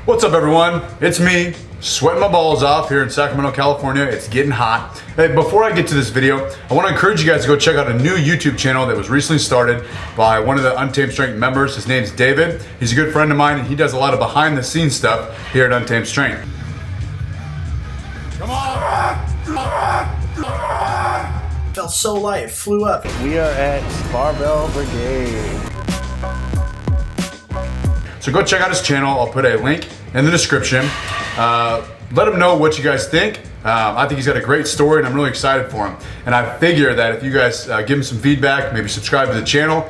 What's up everyone? It's me, sweating my balls off here in Sacramento, California. It's getting hot. Hey, before I get to this video, I want to encourage you guys to go check out a new YouTube channel that was recently started by one of the Untamed Strength members. His name's David. He's a good friend of mine and he does a lot of behind the scenes stuff here at Untamed Strength. Come on! Felt so light, it flew up. We are at Barbell Brigade. So go check out his channel. I'll put a link in the description. Let him know what you guys think. I think he's got a great story and I'm really excited for him. And I figure that if you guys give him some feedback, maybe subscribe to the channel,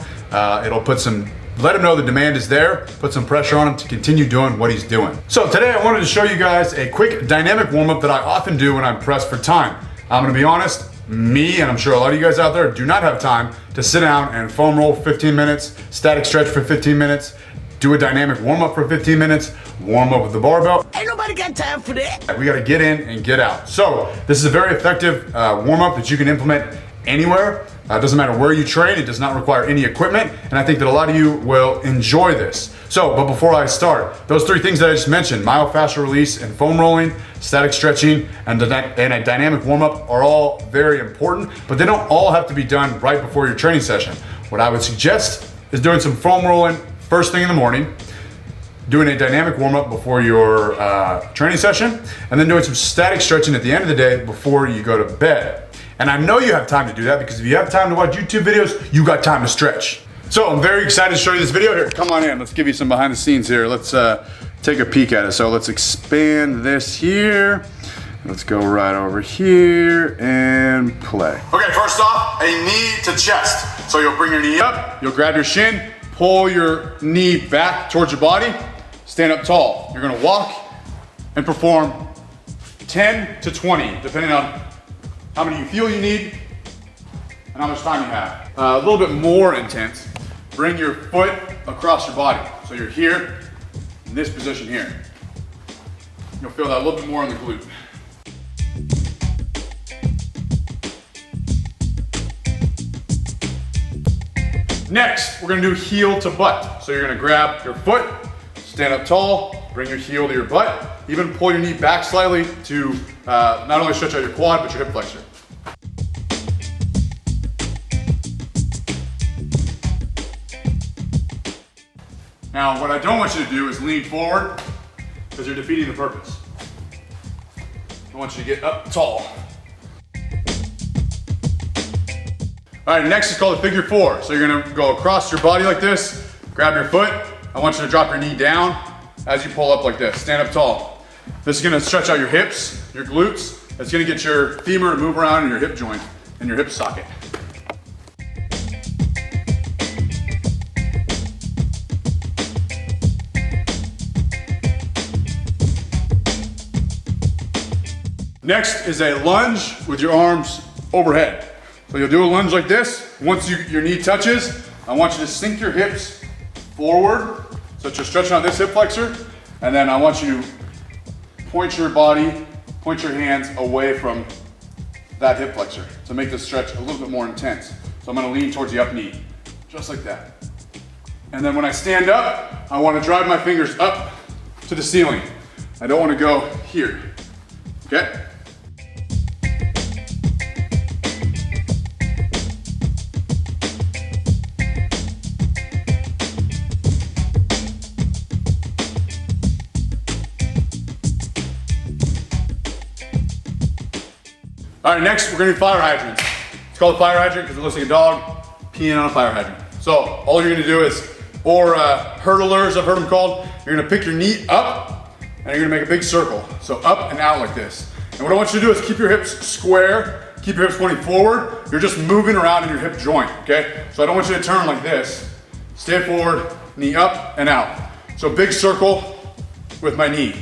it'll put some, let him know the demand is there, put some pressure on him to continue doing what he's doing. So today I wanted to show you guys a quick dynamic warm-up that I often do when I'm pressed for time. I'm gonna be honest, me, and I'm sure a lot of you guys out there, do not have time to sit down and foam roll for 15 minutes, static stretch for 15 minutes, do a dynamic warm-up for 15 minutes, warm up with the barbell. Ain't nobody got time for that. We gotta get in and get out. So this is a very effective warm-up that you can implement anywhere. It doesn't matter where you train, it does not require any equipment, and I think that a lot of you will enjoy this. So, but before I start, those three things that I just mentioned, myofascial release and foam rolling, static stretching, and a dynamic warm-up are all very important, but they don't all have to be done right before your training session. What I would suggest is doing some foam rolling first thing in the morning, doing a dynamic warm-up before your training session, and then doing some static stretching at the end of the day before you go to bed. And I know you have time to do that because if you have time to watch YouTube videos, you got time to stretch. So I'm very excited to show you this video here. Come on in, let's give you some behind the scenes here. Let's take a peek at it. So let's expand this here. Let's go right over here and play. Okay, first off, a knee to chest. So you'll bring your knee up, you'll grab your shin, pull your knee back towards your body, stand up tall. You're gonna walk and perform 10 to 20, depending on how many you feel you need and how much time you have. A little bit more intense, bring your foot across your body. So you're here, in this position here. You'll feel that a little bit more in the glute. Next, we're gonna do heel to butt. So you're gonna grab your foot, stand up tall, bring your heel to your butt, even pull your knee back slightly to not only stretch out your quad, but your hip flexor. Now, what I don't want you to do is lean forward because you're defeating the purpose. I want you to get up tall. All right, next is called a figure four. So you're gonna go across your body like this, grab your foot. I want you to drop your knee down as you pull up like this, stand up tall. This is gonna stretch out your hips, your glutes. It's gonna get your femur to move around in your hip joint and your hip socket. Next is a lunge with your arms overhead. So you'll do a lunge like this. Once your knee touches, I want you to sink your hips forward so that you're stretching out this hip flexor. And then I want you to point your body, point your hands away from that hip flexor to make this stretch a little bit more intense. So I'm gonna lean towards the up knee, just like that. And then when I stand up, I wanna drive my fingers up to the ceiling. I don't wanna go here, okay? All right, next we're gonna do fire hydrants. It's called a fire hydrant because it looks like a dog peeing on a fire hydrant. So all you're gonna do is, or hurdlers, I've heard them called, you're gonna pick your knee up and you're gonna make a big circle. So up and out like this. And what I want you to do is keep your hips square, keep your hips pointing forward. You're just moving around in your hip joint, okay? So I don't want you to turn like this. Stand forward, knee up and out. So big circle with my knee.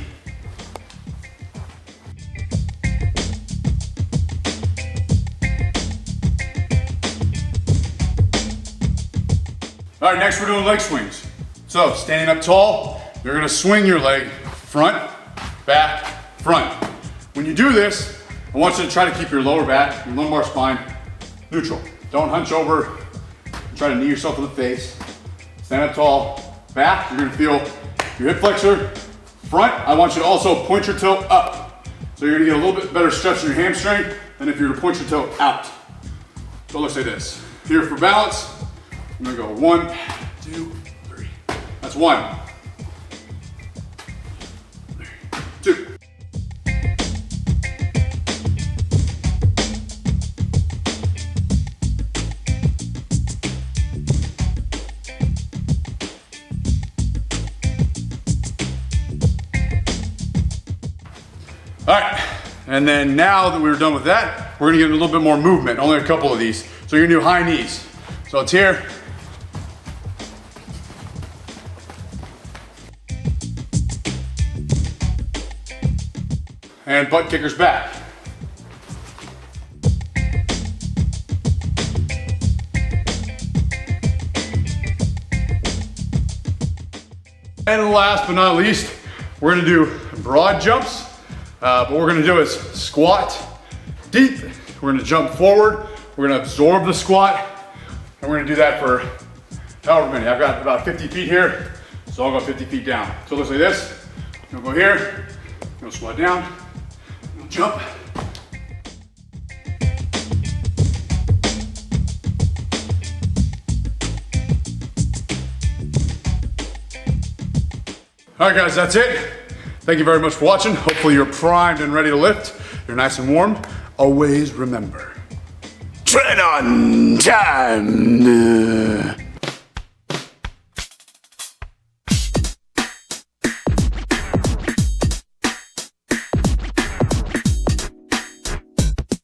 All right, next we're doing leg swings. So standing up tall, you're gonna swing your leg front, back, front. When you do this, I want you to try to keep your lower back, your lumbar spine neutral. Don't hunch over, try to knee yourself in the face. Stand up tall, back, you're gonna feel your hip flexor Front, I want you to also point your toe up. So you're gonna get a little bit better stretch in your hamstring than if you were to point your toe out. So let's say this. Here for balance, I'm gonna go 1, 2, 3. That's 1, 2. All right, and then now that we're done with that, we're gonna get a little bit more movement, only a couple of these. So you're gonna do high knees. So it's here. And butt kickers back. And last but not least, we're gonna do broad jumps. But what we're gonna do is squat deep. We're gonna jump forward. We're gonna absorb the squat. And we're gonna do that for however many. I've got about 50 feet here, so I'll go 50 feet down. So it looks like this. You'll go here, you'll squat down, you'll jump. All right, guys, that's it. Thank you very much for watching. Hopefully you're primed and ready to lift. You're nice and warm. Always remember, tread on time.